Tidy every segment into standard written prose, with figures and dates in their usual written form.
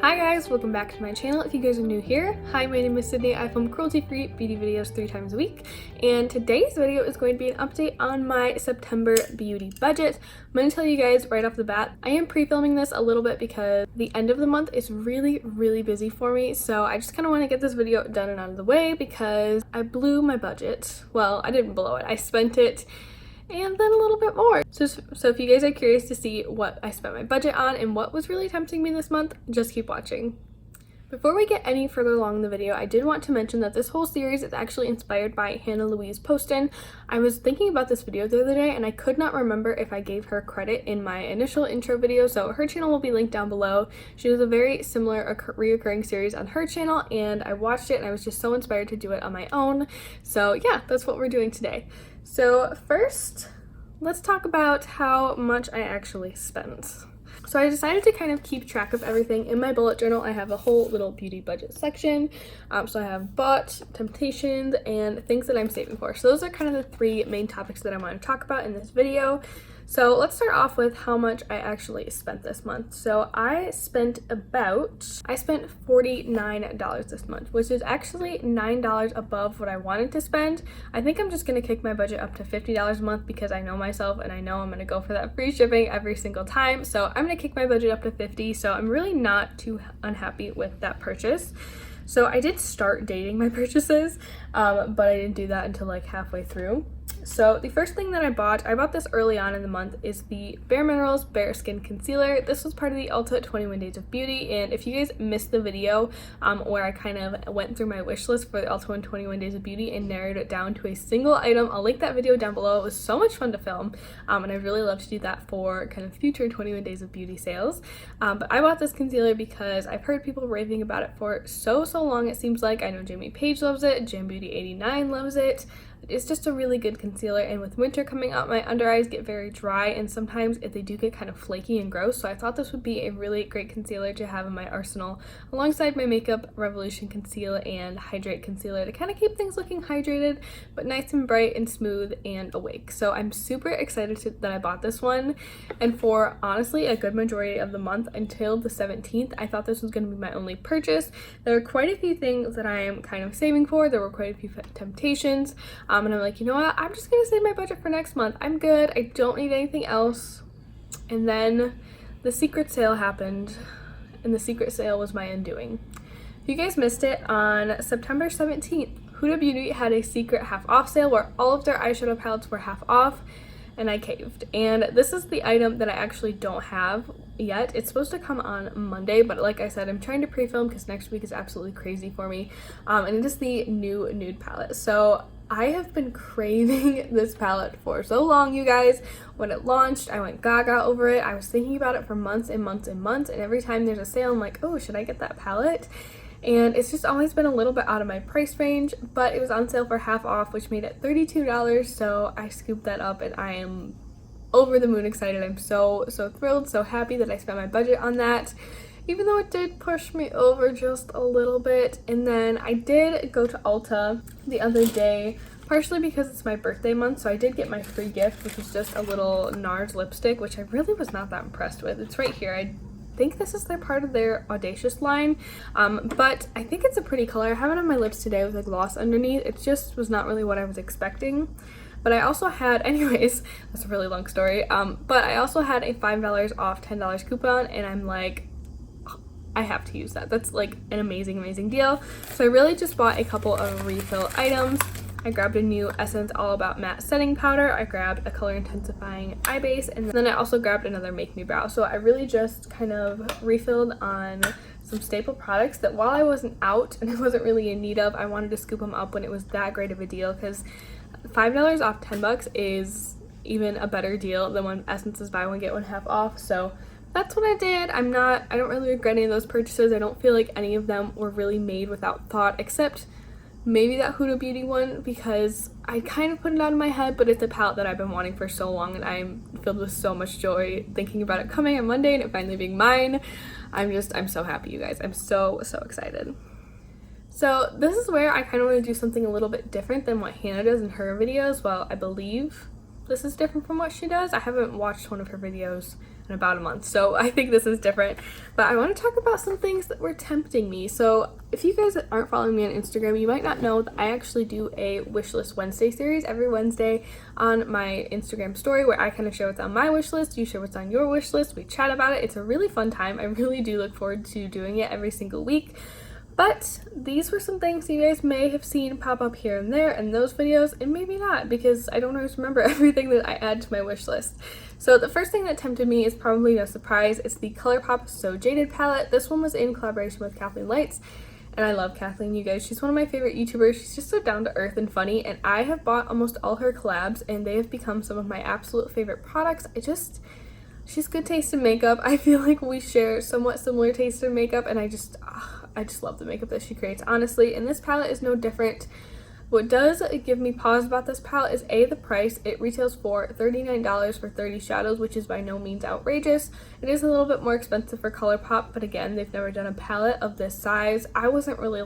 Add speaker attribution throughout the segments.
Speaker 1: Hi guys, welcome back to my channel. If you guys are new here, hi, my name is Sydney. I film cruelty-free beauty videos 3 times a week, and today's video is going to be an update on my September beauty budget. I'm going to tell you guys right off the bat, I am pre-filming this a little bit because the end of the month is really busy for me, so I just kind of want to get this video done and out of the way because I blew my budget. Well, I didn't blow it, I spent it and then a little bit more. So if you guys are curious to see what I spent my budget on and what was really tempting me this month, just keep watching. Before we get any further along in the video, I did want to mention that this whole series is actually inspired by Hannah Louise Poston. I was thinking about this video the other day and I could not remember if I gave her credit in my initial intro video, so her channel will be linked down below. She has a very similar reoccurring series on her channel and I watched it and I was just so inspired to do it on my own. So yeah, that's what we're doing today. So first, let's talk about how much I actually spent. So I decided to kind of keep track of everything. In my bullet journal, I have a whole little beauty budget section. So I have bought, temptations, and things that I'm saving for. So those are kind of the 3 main topics that I want to talk about in this video. So let's start off with how much I actually spent this month. So I spent $49 this month, which is actually $9 above what I wanted to spend. I think I'm just going to kick my budget up to $50 a month because I know myself and I know I'm going to go for that free shipping every single time. So I'm going to kick my budget up to $50. So I'm really not too unhappy with that purchase. So I did start dating my purchases, but I didn't do that until like halfway through. So the first thing that I bought this early on in the month, is the Bare Minerals Bare Skin Concealer. This was part of the Ulta 21 Days of Beauty, and if you guys missed the video where I kind of went through my wish list for the Ulta 21 Days of Beauty and narrowed it down to a single item, I'll link that video down below. It was so much fun to film, and I really love to do that for kind of future 21 Days of Beauty sales. But I bought this concealer because I've heard people raving about it for so long, it seems like. I know Jamie Page loves it, Jam Beauty 89 loves it. It's just a really good concealer, and with winter coming up, my under eyes get very dry, and sometimes if they do get kind of flaky and gross, so I thought this would be a really great concealer to have in my arsenal alongside my Makeup Revolution Conceal and Hydrate Concealer to kind of keep things looking hydrated but nice and bright and smooth and awake. So I'm super excited that I bought this one, and for honestly a good majority of the month until the 17th, I thought this was going to be my only purchase. There are quite a few things that I am kind of saving for. There were quite a few temptations. And I'm like, you know what, I'm just gonna save my budget for next month. I'm good, I don't need anything else. And then the secret sale happened, and the secret sale was my undoing. If you guys missed it, on September 17th, Huda Beauty had a secret half off sale where all of their eyeshadow palettes were half off, and I caved. And this is the item that I actually don't have yet. It's supposed to come on Monday, but like I said, I'm trying to pre-film because next week is absolutely crazy for me. And it is the new nude palette. So I have been craving this palette for so long, you guys. When it launched, I went gaga over it. I was thinking about it for months and months and months, and every time there's a sale, I'm like, oh, should I get that palette? And it's just always been a little bit out of my price range, but it was on sale for half off, which made it $32, so I scooped that up, and I am over the moon excited. I'm so thrilled, so happy that I spent my budget on that, even though it did push me over just a little bit. And then I did go to Ulta the other day, partially because it's my birthday month, so I did get my free gift, which was just a little NARS lipstick, which I really was not that impressed with. It's right here. I think this is their part of their Audacious line, but I think it's a pretty color. I have it on my lips today with a gloss underneath. It just was not really what I was expecting. But I also had, anyways, that's a really long story, but I also had a $5 off $10 coupon, and I'm like, I have to use that. That's like an amazing deal. So I really just bought a couple of refill items. I grabbed a new Essence All About Matte Setting Powder. I grabbed a color intensifying eye base, and then I also grabbed another Make Me Brow. So I really just kind of refilled on some staple products that while I wasn't out and I wasn't really in need of, I wanted to scoop them up when it was that great of a deal, because $5 off $10 is even a better deal than when Essence is buy one get one half off. So that's what I did. I don't really regret any of those purchases. I don't feel like any of them were really made without thought, except maybe that Huda Beauty one, because I kind of put it out of my head, but it's a palette that I've been wanting for so long, and I'm filled with so much joy thinking about it coming on Monday and it finally being mine. I'm so happy, you guys. I'm so excited. So this is where I kind of want to do something a little bit different than what Hannah does in her videos. Well, I believe this is different from what she does. I haven't watched one of her videos in about a month, so I think this is different. But I want to talk about some things that were tempting me. So if you guys aren't following me on Instagram, you might not know that I actually do a Wishlist Wednesday series every Wednesday on my Instagram story, where I kind of share what's on my wish list, you share what's on your wish list, we chat about it. It's a really fun time. I really do look forward to doing it every single week. But these were some things you guys may have seen pop up here and there in those videos, and maybe not, because I don't always remember everything that I add to my wish list. So the first thing that tempted me is probably no surprise. It's the ColourPop So Jaded palette. This one was in collaboration with Kathleen Lights, and I love Kathleen, you guys. She's one of my favorite YouTubers. She's just so down to earth and funny, and I have bought almost all her collabs, and they have become some of my absolute favorite products. She's good taste in makeup. I feel like we share somewhat similar taste in makeup, and I just love the makeup that she creates, honestly, and this palette is no different. What does give me pause about this palette is the price. It retails for $39 for 30 shadows, which is by no means outrageous. It is a little bit more expensive for ColourPop, but again, they've never done a palette of this size. I wasn't really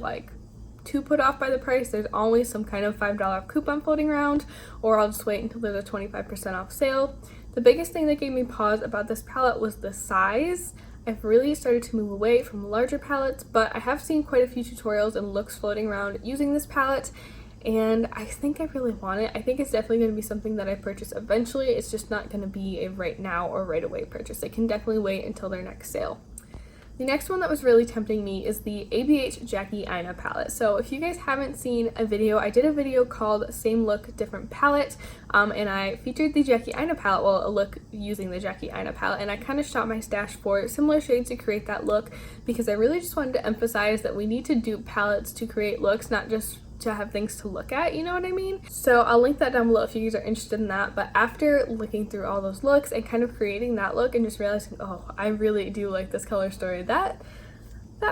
Speaker 1: too put off by the price. There's always some kind of $5 coupon floating around, or I'll just wait until there's a 25% off sale. The biggest thing that gave me pause about this palette was the size. I've really started to move away from larger palettes, but I have seen quite a few tutorials and looks floating around using this palette, and I think I really want it. I think it's definitely going to be something that I purchase eventually. It's just not going to be a right now or right away purchase. It can definitely wait until their next sale. The next one that was really tempting me is the ABH Jackie Aina palette. So if you guys haven't seen a video, I did a video called Same Look, Different Palette, and I featured the Jackie Aina palette, well, a look using the Jackie Aina palette, and I kind of shot my stash for similar shades to create that look, because I really just wanted to emphasize that we need to dupe palettes to create looks, not just to have things to look at, you know what I mean? So I'll link that down below if you guys are interested in that. But after looking through all those looks and kind of creating that look and just realizing, oh, I really do like this color story, that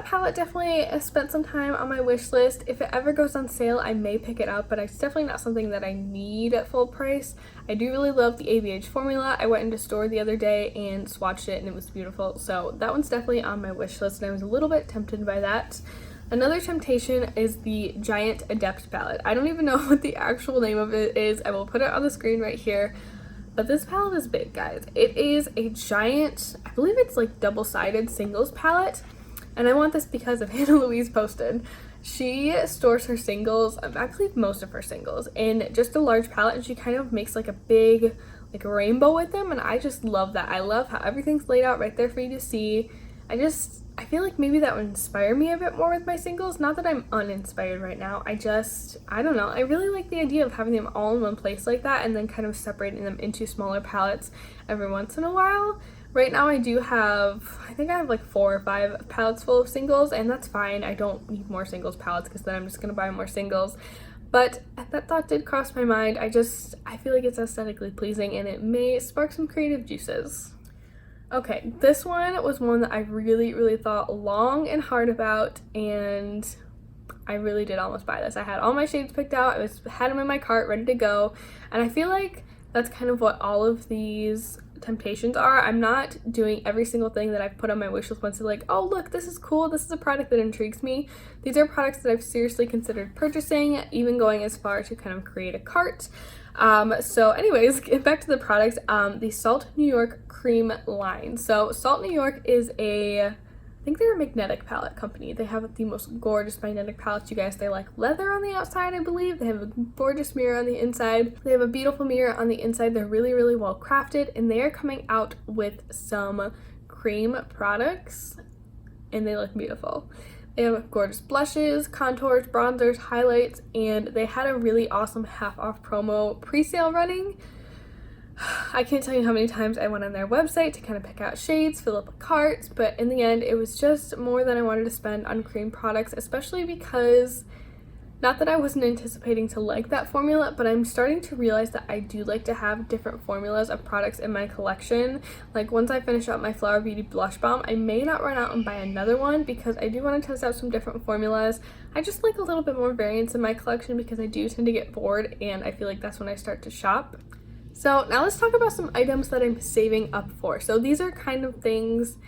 Speaker 1: palette definitely spent some time on my wish list. If it ever goes on sale, I may pick it up, but it's definitely not something that I need at full price. I do really love the ABH formula. I went into store the other day and swatched it, and it was beautiful. So that one's definitely on my wish list, and I was a little bit tempted by that. Another temptation is the Giant Adept palette. I don't even know what the actual name of it is. I will put it on the screen right here. But this palette is big, guys. It is a giant, I believe it's double-sided singles palette. And I want this because of Hannah Louise posted. She stores her singles, I believe most of her singles, in just a large palette, and she kind of makes a big rainbow with them, and I just love that. I love how everything's laid out right there for you to see. I feel like maybe that would inspire me a bit more with my singles. Not that I'm uninspired right now. I don't know. I really like the idea of having them all in one place like that, and then kind of separating them into smaller palettes every once in a while. Right now I think I have 4 or 5 palettes full of singles, and that's fine. I don't need more singles palettes, because then I'm just going to buy more singles. But that thought did cross my mind. I feel like it's aesthetically pleasing, and it may spark some creative juices. Okay, this one was one that I really, really thought long and hard about, and I really did almost buy this. I had all my shades picked out, had them in my cart ready to go, and I feel like that's kind of what all of these temptations are. I'm not doing every single thing that I've put on my wish list once to oh look, this is cool, this is a product that intrigues me. These are products that I've seriously considered purchasing, even going as far to kind of create a cart. So anyways, get back to the products. The Salt New York cream line. So Salt New York is I think they're a magnetic palette company. They have the most gorgeous magnetic palettes, you guys. They leather on the outside, I believe. They have a gorgeous mirror on the inside. They have a beautiful mirror on the inside. They're really, really well crafted, and they are coming out with some cream products, and they look beautiful. They have gorgeous blushes, contours, bronzers, highlights, and they had a really awesome half-off promo pre-sale running. I can't tell you how many times I went on their website to kind of pick out shades, fill up a cart, but in the end, it was just more than I wanted to spend on cream products, especially because, not that I wasn't anticipating to like that formula, but I'm starting to realize that I do like to have different formulas of products in my collection. Once I finish out my Flower Beauty Blush Balm, I may not run out and buy another one, because I do want to test out some different formulas. I just like a little bit more variance in my collection, because I do tend to get bored, and I feel like that's when I start to shop. So now let's talk about some items that I'm saving up for. So these are kind of things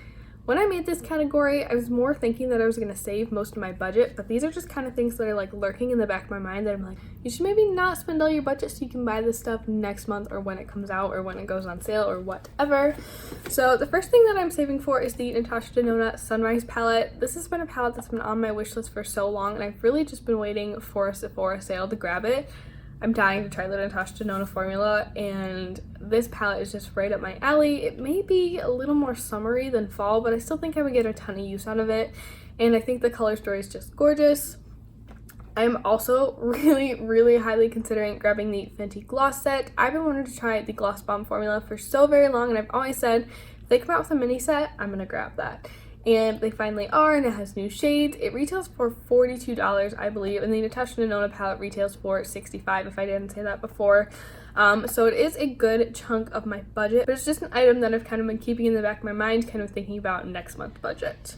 Speaker 1: When I made this category, I was more thinking that I was going to save most of my budget, but these are just kind of things that are like lurking in the back of my mind that I'm like, you should maybe not spend all your budget so you can buy this stuff next month or when it comes out or when it goes on sale or whatever. So the first thing that I'm saving for is the Natasha Denona Sunrise palette. This has been a palette that's been on my wish list for so long, and I've really just been waiting for a Sephora sale to grab it. I'm dying to try the Natasha Denona formula, and this palette is just right up my alley. It may be a little more summery than fall, but I still think I would get a ton of use out of it, and I think the color story is just gorgeous. I'm also really highly considering grabbing the Fenty Gloss set. I've been wanting to try the Gloss Bomb formula for so very long, and I've always said if they come out with a mini set, I'm gonna grab that. And they finally are, and it has new shades. It retails for $42, I believe, and the Natasha Denona palette retails for $65, if I didn't say that before. So it is a good chunk of my budget, but it's just an item that I've kind of been keeping in the back of my mind, kind of thinking about next month's budget.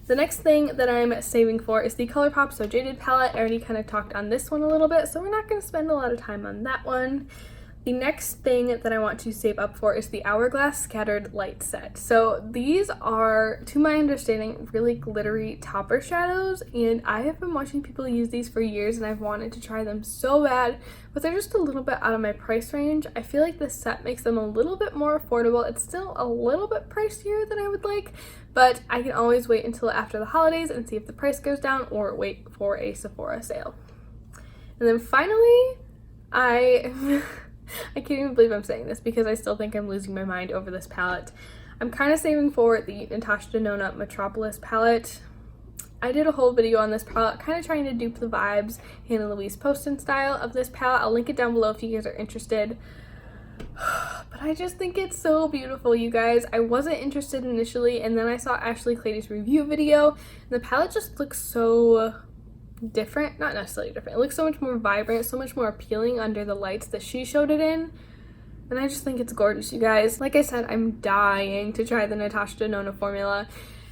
Speaker 1: The next thing that I'm saving for is the ColourPop So Jaded palette. I already kind of talked on this one a little bit, so we're not going to spend a lot of time on that one. The next thing that I want to save up for is the Hourglass Scattered Light set. So these are, to my understanding, really glittery topper shadows, and I have been watching people use these for years and I've wanted to try them so bad, but they're just a little bit out of my price range. I feel like this set makes them a little bit more affordable. It's still a little bit pricier than I would like, but I can always wait until after the holidays and see if the price goes down or wait for a Sephora sale. And then finally, I can't even believe I'm saying this because I still think I'm losing my mind over this palette. I'm kind of saving for the Natasha Denona Metropolis palette. I did a whole video on this palette, kind of trying to dupe the vibes Hannah Louise Poston style of this palette. I'll link it down below if you guys are interested. But I just think it's so beautiful, you guys. I wasn't interested initially, and then I saw Ashley Clady's review video, and the palette just looks so different, not necessarily different, it looks so much more vibrant, so much more appealing under the lights that she showed it in, and I just think it's gorgeous, you guys. Like I said, I'm dying to try the Natasha Denona formula,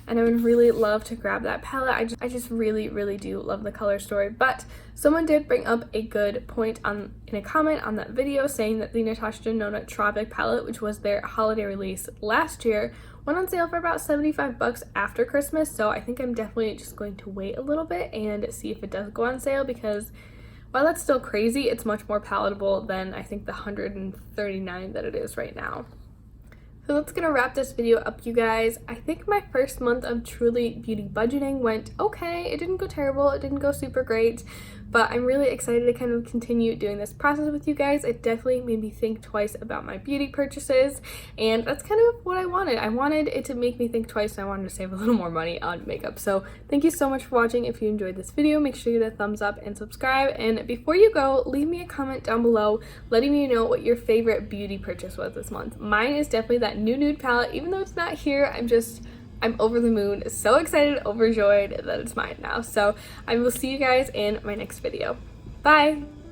Speaker 1: and I would really love to grab that palette. I just really do love the color story. But someone did bring up a good point in a comment on that video, saying that the Natasha Denona Tropic palette, which was their holiday release last year, went on sale for about $75 after Christmas. So I think I'm definitely just going to wait a little bit and see if it does go on sale, because while that's still crazy, it's much more palatable than I think the $139 that it is right now. So that's gonna wrap this video up, you guys. I think my first month of truly beauty budgeting went okay. It didn't go terrible, it didn't go super great, but I'm really excited to kind of continue doing this process with you guys. It definitely made me think twice about my beauty purchases, and that's kind of what I wanted. I wanted it to make me think twice, and I wanted to save a little more money on makeup. So thank you so much for watching. If you enjoyed this video, make sure you hit a thumbs up and subscribe, and before you go, leave me a comment down below letting me know what your favorite beauty purchase was this month. Mine is definitely that new nude palette. Even though it's not here, I'm over the moon, so excited, overjoyed that it's mine now. So I will see you guys in my next video. Bye!